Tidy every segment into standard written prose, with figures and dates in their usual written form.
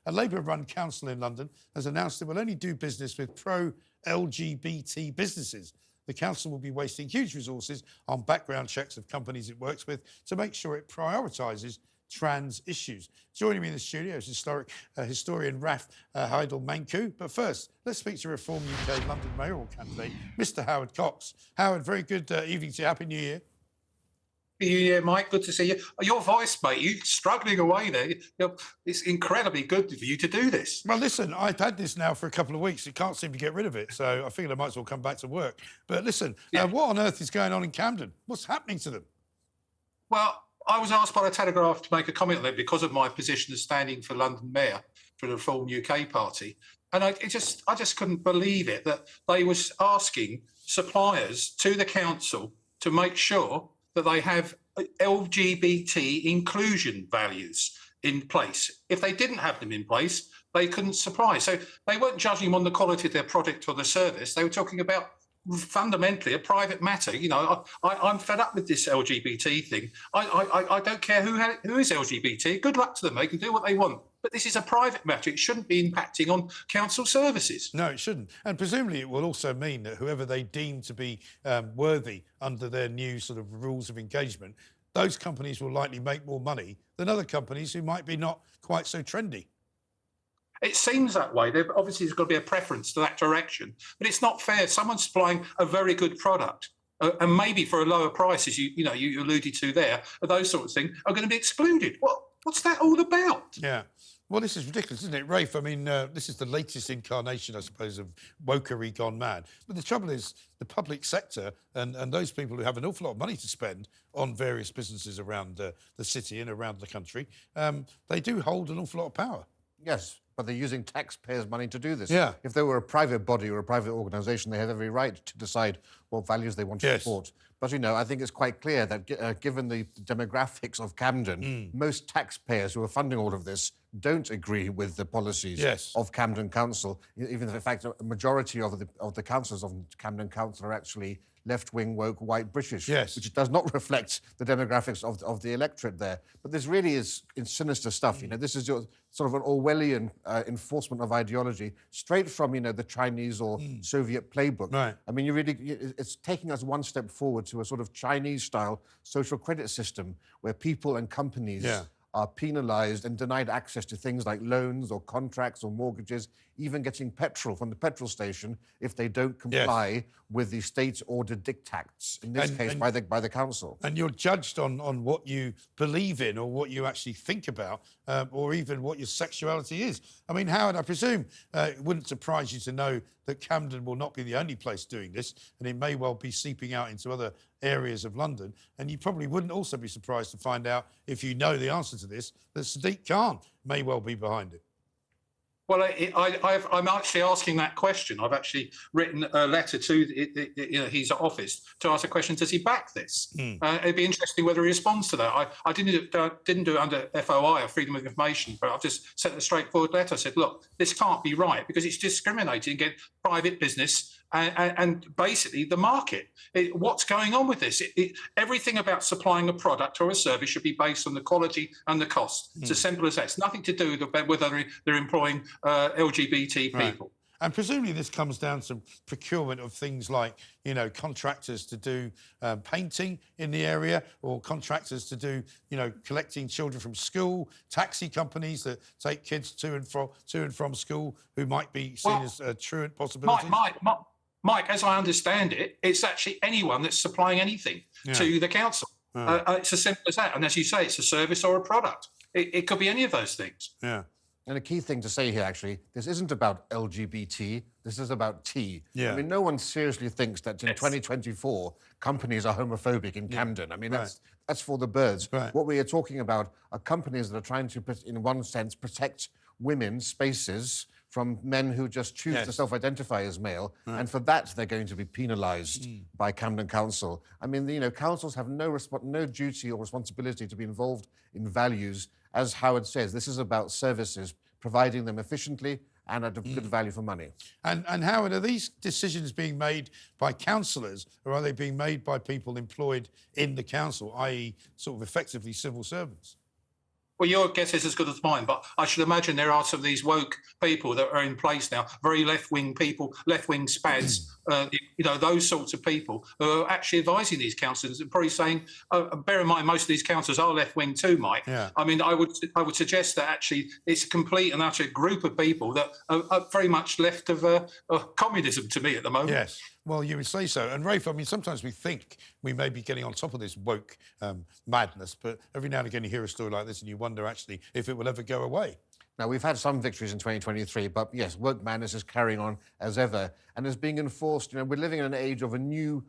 A Labour-run council in London has announced it will only do business with pro-LGBT businesses. The council will be wasting huge resources on background checks of companies it works with to make sure it prioritises trans issues. Joining me in the studio is historian Rafe Heydel-Mankoo. But first, let's speak to Reform UK London Mayoral candidate, Mr. Howard Cox. Howard, very good evening to you. Happy New Year. Yeah, Mike, good to see you. Your voice, mate, you're struggling away there. It's incredibly good for you to do this. Well, listen, I've had this now for a couple of weeks. You can't seem to get rid of it, so I figured I might as well come back to work. But listen, what on earth is going on in Camden? What's happening to them? Well, I was asked by the Telegraph to make a comment on it because of my position as standing for London Mayor for the Reform UK party. And I just couldn't believe it, that they was asking suppliers to the council to make sure that they have LGBT inclusion values in place. If they didn't have them in place, they couldn't supply. So they weren't judging them on the quality of their product or the service. They were talking about fundamentally a private matter. You know, I'm fed up with this LGBT thing. I don't care who is LGBT. Good luck to them. They can do what they want. But this is a private matter. It shouldn't be impacting on council services. No, it shouldn't. And presumably it will also mean that whoever they deem to be worthy under their new sort of rules of engagement, those companies will likely make more money than other companies who might be not quite so trendy. It seems that way. Obviously, there's got to be a preference to that direction. But it's not fair. Someone's supplying a very good product and maybe for a lower price, as you alluded to there, those sorts of things are going to be excluded. What's that all about? Yeah. Well, this is ridiculous, isn't it, Rafe? I mean, this is the latest incarnation, I suppose, of wokery gone mad. But the trouble is the public sector and those people who have an awful lot of money to spend on various businesses around the city and around the country, they do hold an awful lot of power. Yes, but they're using taxpayers' money to do this. Yeah. If they were a private body or a private organisation, they have every right to decide what values they want to support. But, you know, I think it's quite clear that given the demographics of Camden, most taxpayers who are funding all of this don't agree with the policies of Camden Council. Even if, in fact, a majority of the councillors of Camden Council are actually left-wing, woke, white British, which does not reflect the demographics of the electorate there. But this really is sinister stuff. You know, this is your sort of an Orwellian enforcement of ideology, straight from, you know, the Chinese or Soviet playbook. Right. I mean, it's taking us one step forward to a sort of Chinese-style social credit system where people and companies are penalised and denied access to things like loans or contracts or mortgages, even getting petrol from the petrol station if they don't comply with the state-ordered diktats, in this case by the council. And you're judged on what you believe in or what you actually think about or even what your sexuality is. I mean, Howard, I presume it wouldn't surprise you to know that Camden will not be the only place doing this, and it may well be seeping out into other areas of London. And you probably wouldn't also be surprised to find out, if you know the answer to this, that Sadiq Khan may well be behind it. Well, I'm actually asking that question. I've actually written a letter to his office to ask a question: does he back this? It'd be interesting whether he responds to that. I didn't do it under FOI, or Freedom of Information, but I've just sent a straightforward letter. I said, look, this can't be right because it's discriminating against private business and basically the market. What's going on with this? Everything about supplying a product or a service should be based on the quality and the cost. It's as simple as that. It's nothing to do with whether they're employing LGBT people. And presumably this comes down to procurement of things like, you know, contractors to do painting in the area, or contractors to do, you know, collecting children from school, taxi companies that take kids to and from school who might be seen as truant possibilities. Mike, as I understand it, it's actually anyone that's supplying anything to the council. It's as simple as that. And as you say, it's a service or a product. It could be any of those things. Yeah. And a key thing to say here, actually, this isn't about LGBT, this is about T. Yeah. I mean, no one seriously thinks that in 2024, companies are homophobic in Camden. I mean, that's for the birds. Right. What we are talking about are companies that are trying to, in one sense, protect women's spaces from men who just choose to self-identify as male, and for that they're going to be penalised by Camden Council. I mean, you know, councils have no duty or responsibility to be involved in values. As Howard says, this is about services, providing them efficiently and at a good value for money. And Howard, are these decisions being made by councillors, or are they being made by people employed in the council, i.e. sort of effectively civil servants? Well, your guess is as good as mine, but I should imagine there are some of these woke people that are in place now, very left-wing people, left-wing spads, those sorts of people who are actually advising these councillors and probably saying, bear in mind, most of these councillors are left-wing too, Mike. Yeah. I mean, I would suggest that actually it's a complete and utter group of people that are very much left of communism to me at the moment. Yes. Well, you would say so. And Rafe, I mean, sometimes we think we may be getting on top of this woke madness, but every now and again you hear a story like this and you wonder actually if it will ever go away. Now, we've had some victories in 2023, but yes, woke madness is carrying on as ever and is being enforced. You know, we're living in an age of a new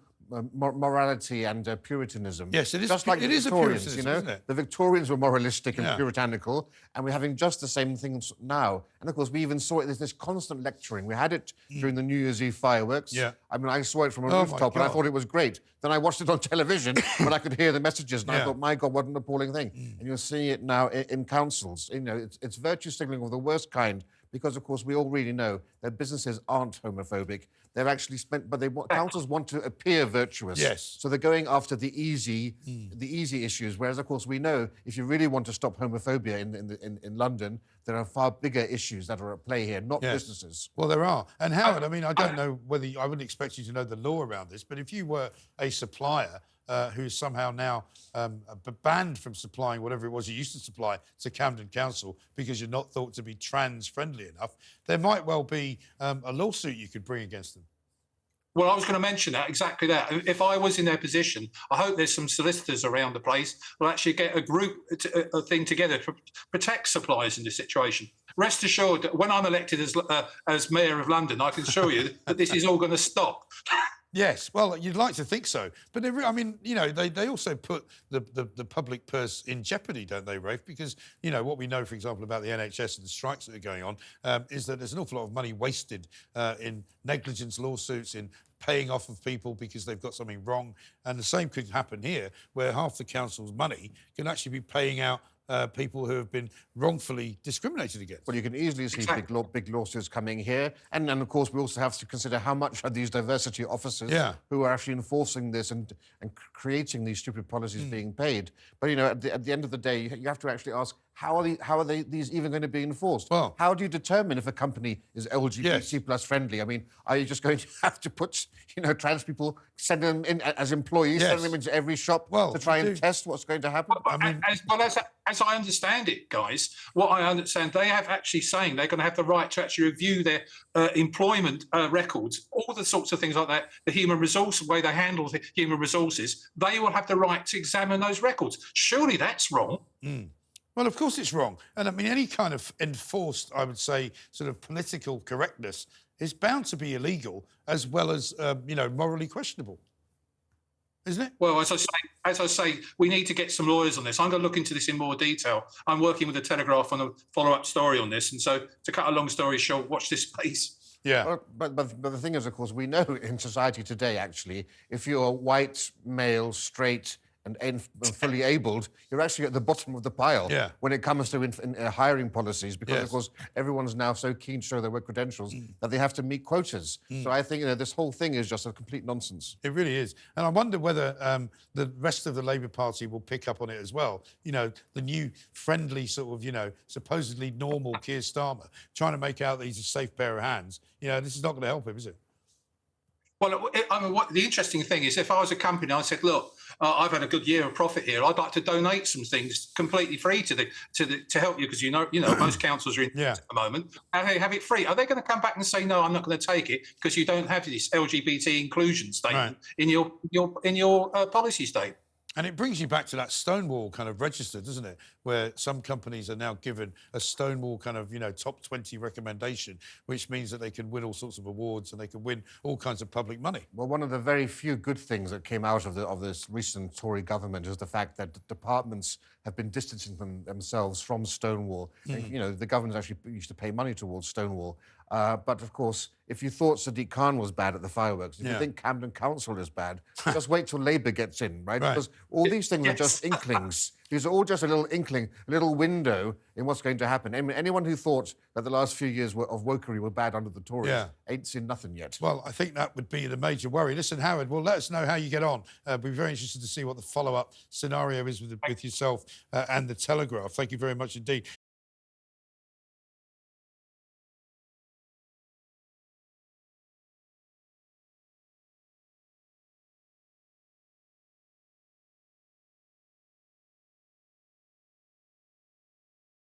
morality and Puritanism. Yes, it is. Just like it the is Victorians, a you Puritanism, know, isn't it? the Victorians were moralistic and Yeah. puritanical, and we're having just the same things now. And of course, we even saw it. There's this constant lecturing. We had it during the New Year's Eve fireworks. Yeah. I mean, I saw it from a Oh, my rooftop, and I God. thought it was great. Then I watched it on television, when I could hear the messages, and I Yeah. thought, my God, what an appalling thing! And you're seeing it now in councils. You know, it's virtue signalling of the worst kind. Because, of course, we all really know that businesses aren't homophobic. They're actually spent, but councils want to appear virtuous. Yes. So they're going after the easy issues. Whereas, of course, we know if you really want to stop homophobia in London, there are far bigger issues that are at play here, not Yes. businesses. Well, there are. And Howard, I mean, I don't know whether I wouldn't expect you to know the law around this, but if you were a supplier who's somehow now banned from supplying whatever it was you used to supply to Camden Council because you're not thought to be trans-friendly enough, there might well be a lawsuit you could bring against them. Well, I was going to mention that, exactly that. If I was in their position, I hope there's some solicitors around the place who will actually get a thing together to protect suppliers in this situation. Rest assured that when I'm elected as Mayor of London, I can assure you that this is all going to stop. Yes, well, you'd like to think so. But, I mean, you know, they also put the public purse in jeopardy, don't they, Rafe? Because, you know, what we know, for example, about the NHS and the strikes that are going on is that there's an awful lot of money wasted in negligence lawsuits, in paying off of people because they've got something wrong. And the same could happen here, where half the council's money can actually be paying out people who have been wrongfully discriminated against. Well, you can easily see Exactly. big lawsuits coming here. And of course, we also have to consider how much are these diversity officers who are actually enforcing this and creating these stupid policies being paid. But, you know, at the end of the day, you have to actually ask, how are these even going to be enforced? Well, how do you determine if a company is LGBT plus friendly? I mean, are you just going to have to put, you know, trans people, send them in as employees, send them into every shop to try and test what's going to happen? I mean, as I understand it, guys, what I understand, they have actually saying they're going to have the right to actually review their employment records, all the sorts of things like that, the human resource, the way they handle the human resources, they will have the right to examine those records. Surely that's wrong. Well, of course it's wrong. And I mean, any kind of enforced, I would say, sort of political correctness is bound to be illegal as well as, you know, morally questionable. Isn't it? Well, as I say, we need to get some lawyers on this. I'm going to look into this in more detail. I'm working with the Telegraph on a follow-up story on this. And so, to cut a long story short, watch this space. Yeah. Well, but the thing is, of course, we know in society today, actually, if you're white, male, straight, and fully abled, you're actually at the bottom of the pile when it comes to hiring policies, because, of course, everyone's now so keen to show their work credentials that they have to meet quotas. So I think, you know, this whole thing is just a complete nonsense. It really is. And I wonder whether the rest of the Labour Party will pick up on it as well. You know, the new friendly sort of, you know, supposedly normal Keir Starmer trying to make out that he's a safe pair of hands. You know, this is not going to help him, is it? Well, I mean, the interesting thing is, if I was a company, I said, "Look, I've had a good year of profit here. I'd like to donate some things completely free to help you, because you know, most councils are in at the moment. And they have it free. Are they going to come back and say, no, I'm not going to take it because you don't have this LGBT inclusion statement in your policy statement? And it brings you back to that Stonewall kind of register, doesn't it? Where some companies are now given a Stonewall kind of, you know, top 20 recommendation, which means that they can win all sorts of awards and they can win all kinds of public money. Well, one of the very few good things that came out of this recent Tory government is the fact that the departments have been distancing themselves from Stonewall. And, you know, the government actually used to pay money towards Stonewall. But, of course, if you thought Sadiq Khan was bad at the fireworks, if you think Camden Council is bad, just wait till Labour gets in, right? Because all these things are just inklings. These are all just a little inkling, a little window in what's going to happen. Anyone who thought that the last few years of wokery were bad under the Tories ain't seen nothing yet. Well, I think that would be the major worry. Listen, Howard, well, let us know how you get on. We'll be very interested to see what the follow-up scenario is with yourself and the Telegraph. Thank you very much indeed.